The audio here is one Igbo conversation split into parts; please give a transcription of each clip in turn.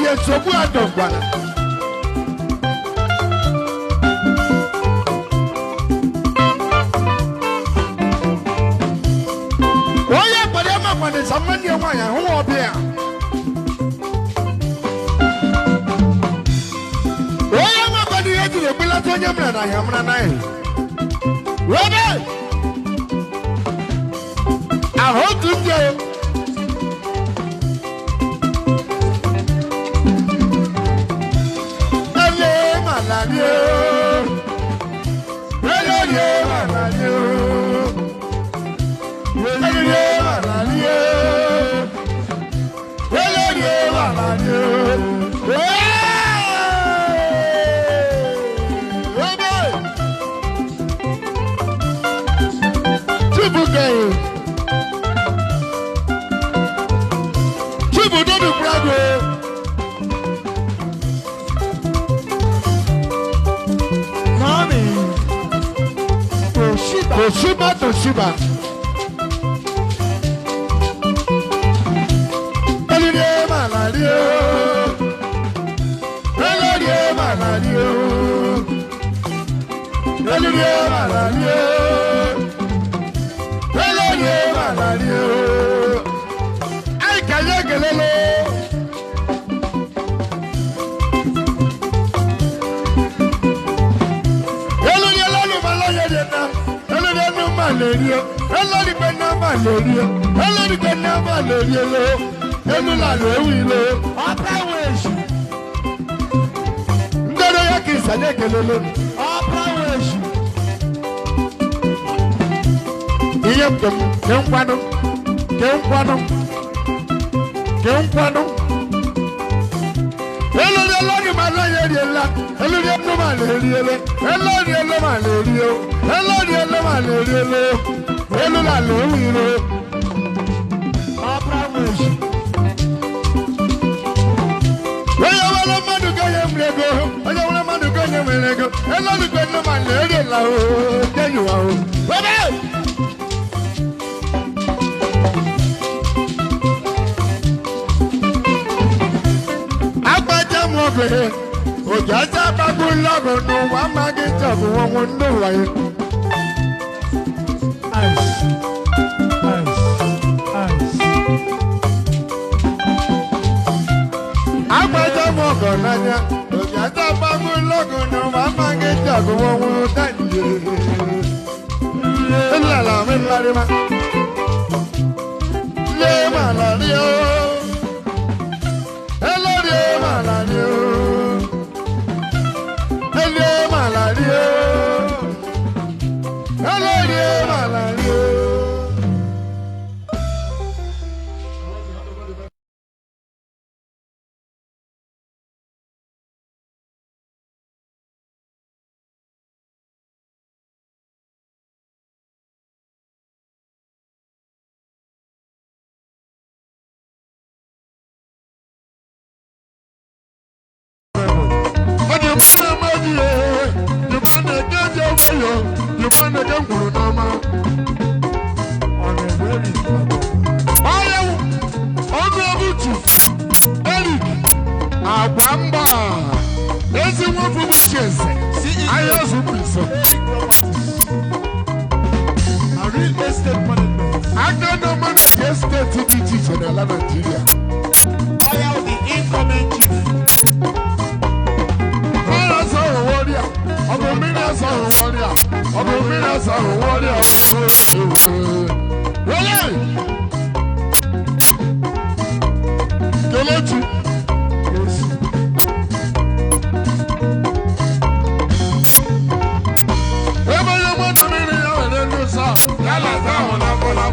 yẹn sọ́kú àdọ̀gbàlà. Wọ́n yẹ pẹ̀lú ẹ̀ma pàdé sàmúlẹ̀ ní ẹ̀wọ̀n yẹn wọ́n bí yà. Wọ́n yẹ ẹ̀ma pàdé yẹn ti lè gbé látọ̀ ẹ̀yẹ mìíràn náà yẹn mìíràn náà yẹn. Wọ́n bẹ́ẹ̀. Àhótú jẹ́. Toshiba, Toshiba. Elu Rie Ala Rie. Elu Rie Ala Rie. Elu Rie Ala Rie. Elu Rie Ala Rie. Ay kaye gelele. Elu Rie lolu malaye dena. Malaria, elori gbẹ̀nà malaria, elori gbẹ̀nà malaria lo, elu la lo ewi lo. Ọ̀pá wẹ̀sù. Ndọ́dọ̀ yẹ kí ìsàlẹ̀ kele lo. Ọ̀pá wẹ̀sù. Iye mbem, kẹ́ńkwanu, kẹ́ńkwanu, kẹ́ńkwanu. Elori malaria di la, elori enu malaria lo, elori elu malaria o. Elori elu malaria lo, elu la lo ewi lo. Ọ̀pá wẹ̀sù. Oye wọlé mmadụ ganye mlego, oye wọlé mmadụ ganye mlego, elori gbẹ̀nà malaria la o, jẹ́yìn wa o. Wẹ́bẹ́. Ojaja babu logo no wa magi tabu won no waye. Ice. Agbaja mo gonanya. Ojaja babu logo no wa magi tabu won tanje. La me larima. Le malario. Elori malario. You want to get good, Mama? On a very Eric, Abamba. There's one for wishes. I also prefer a real estate management. I got no money estate to be chief in Nigeria. I am the incoming chief. I'm a minister of warrior. I'm a minister of warrior. Really? Kelechi. Yes. Every one of me, you are the new sir. Yalla, down, I'm gonna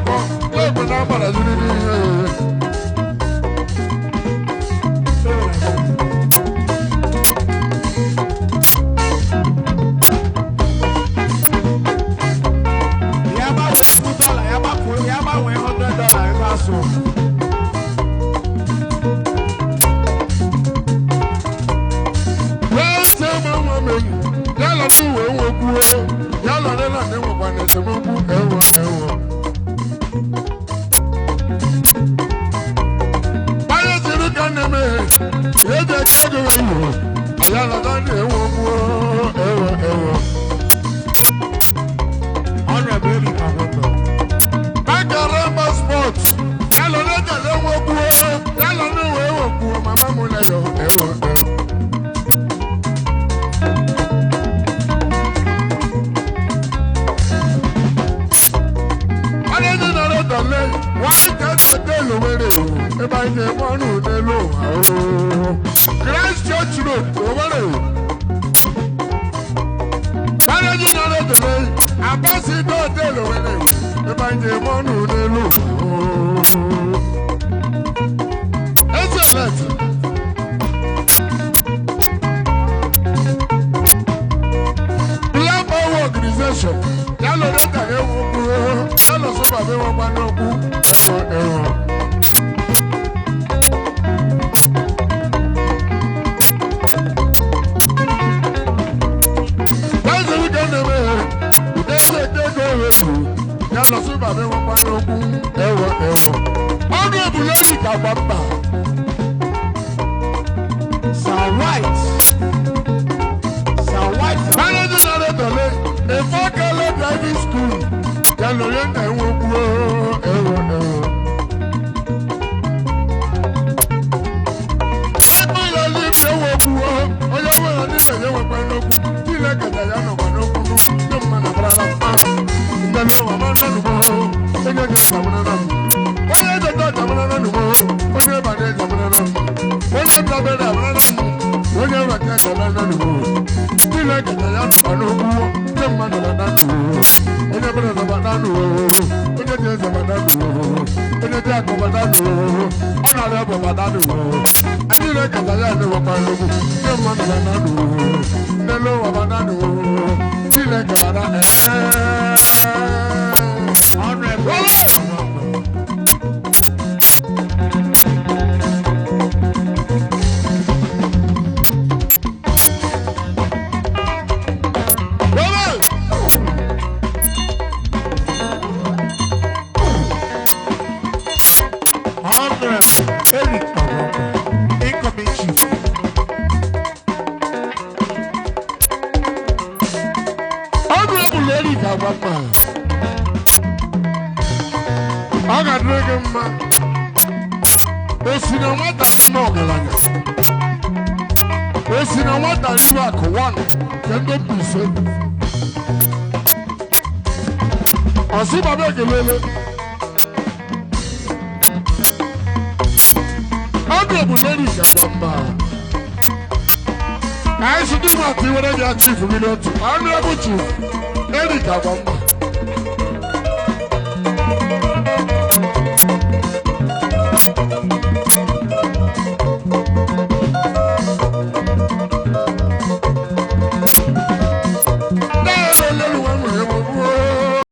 Osubaba gelele. Honorable ladies and gentlemen. I should do what you want to achieve for me not to. Honorable Chief, ladies and gentlemen.